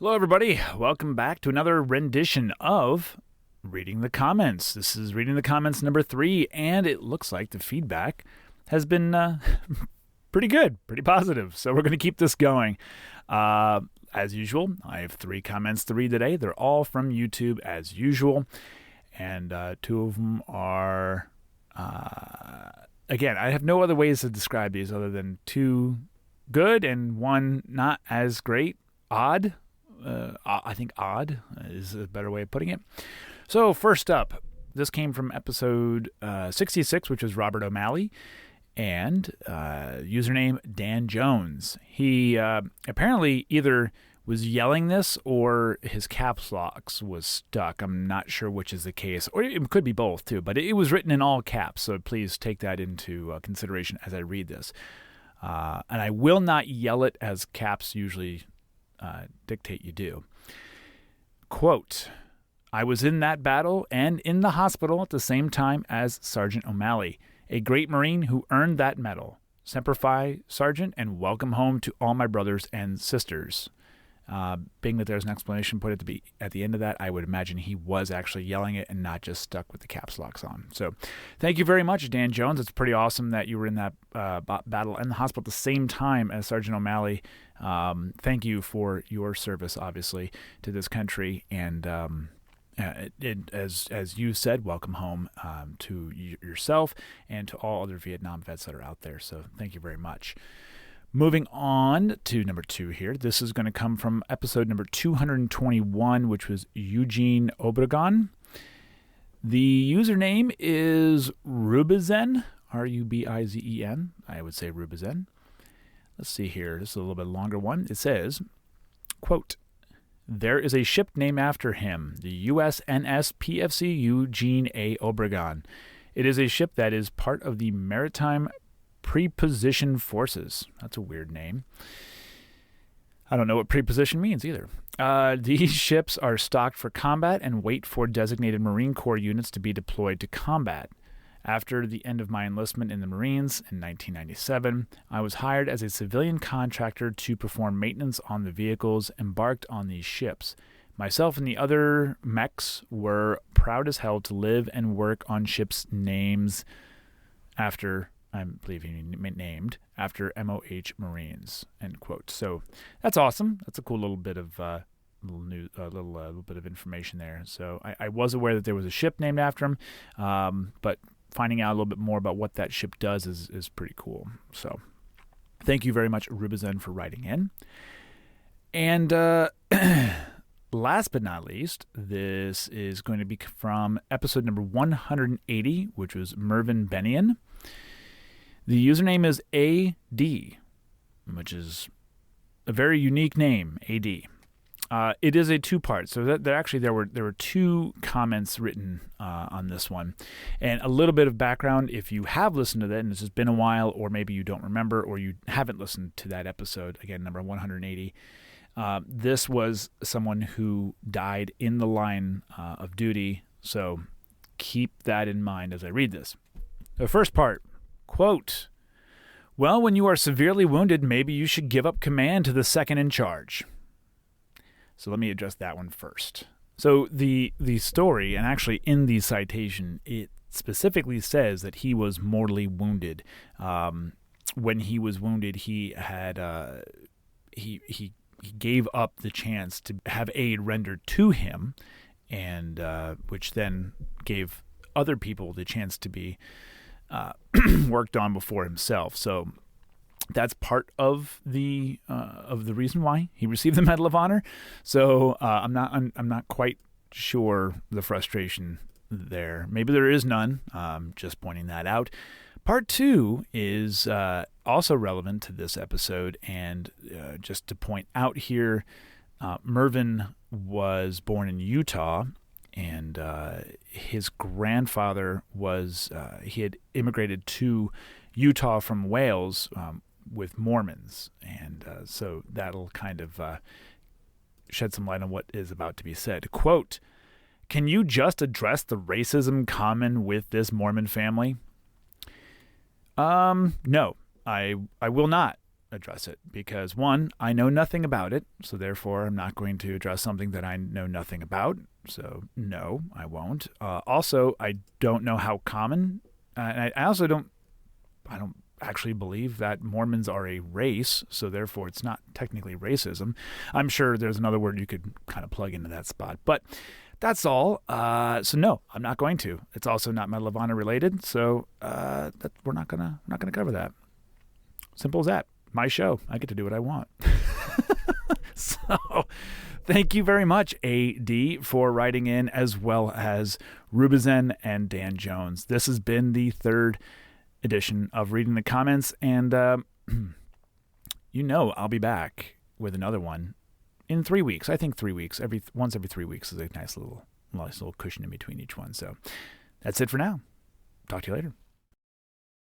Hello, everybody. Welcome back to another rendition of Reading the Comments. This is Reading the Comments number 3, and it looks like the feedback has been pretty good, pretty positive. So we're going to keep this going. As usual, I have 3 comments to read today. They're all from YouTube, as usual, and 2 of them are... again, I have no other ways to describe these other than 2 good and 1 not as great. Odd. I think odd is a better way of putting it. So first up, this came from episode 66, which was Robert OMalley, and username Dan Jones. He apparently either was yelling this or his caps locks was stuck. I'm not sure which is the case, or it could be both too, but it was written in all caps, so please take that into consideration as I read this. And I will not yell it as caps usually dictate you do. Quote, I was in that battle and in the hospital at the same time as Sergeant OMalley, a great Marine who earned that medal. Semper Fi, Sergeant, and welcome home to all my brothers and sisters. Being that there's an explanation put at the end of that, I would imagine he was actually yelling it and not just stuck with the caps locks on. So thank you very much, Dan Jones. It's pretty awesome that you were in that battle and the hospital at the same time as Sergeant OMalley. Thank you for your service, obviously, to this country. And as you said, welcome home to yourself and to all other Vietnam vets that are out there. So thank you very much. Moving on to number 2 here. This is going to come from episode number 221, which was Eugene Obregon. The username is Rubizen, Rubizen. I would say Rubizen. Let's see here. This is a little bit longer one. It says, quote, there is a ship named after him, the USNS PFC Eugene A. Obregon. It is a ship that is part of the Maritime Preposition Forces. That's a weird name. I don't know what preposition means either. These ships are stocked for combat and wait for designated Marine Corps units to be deployed to combat. After the end of my enlistment in the Marines in 1997, I was hired as a civilian contractor to perform maintenance on the vehicles embarked on these ships. Myself and the other mechs were proud as hell to live and work on ships names after... I believe he named after MOH Marines, end quote. So that's awesome. That's a cool little bit of little bit of information there. So I was aware that there was a ship named after him, but finding out a little bit more about what that ship does is pretty cool. So thank you very much, Rubizen, for writing in. And last but not least, this is going to be from episode number 180, which was Mervyn Benion. The username is AD, which is a very unique name, AD. It is a 2-part, so there were 2 comments written on this one. And a little bit of background, if you have listened to that, and this has been a while, or maybe you don't remember, or you haven't listened to that episode, again, number 180, this was someone who died in the line of duty, so keep that in mind as I read this. The first part, quote, well, when you are severely wounded, maybe you should give up command to the second in charge. So let me address that one first. So the story, and actually in the citation, it specifically says that he was mortally wounded. When he was wounded, he had he gave up the chance to have aid rendered to him, and which then gave other people the chance to be worked on before himself. So that's part of the reason why he received the Medal of Honor. So I'm not quite sure the frustration there. Maybe there is none. Just pointing that out. Part 2 is also relevant to this episode, and just to point out here, Mervyn was born in Utah. And his grandfather he had immigrated to Utah from Wales with Mormons. And so that'll kind of shed some light on what is about to be said. Quote, can you just address the racism common with this Mormon family? No, I will not. address it because, one, I know nothing about it, so therefore I'm not going to address something that I know nothing about. So no, I won't. Also, I don't know how common, and I also don't actually believe that Mormons are a race, so therefore it's not technically racism. I'm sure there's another word you could kind of plug into that spot, but that's all. So no, I'm not going to. It's also not Medal of Honor related, so we're not gonna cover that. Simple as that. My show. I get to do what I want. So thank you very much, AD, for writing in, as well as Rubizen and Dan Jones. This has been the third edition of Reading the Comments, and I'll be back with another one in 3 weeks. I think 3 weeks. Once every 3 weeks is a nice little cushion in between each one. So that's it for now. Talk to you later.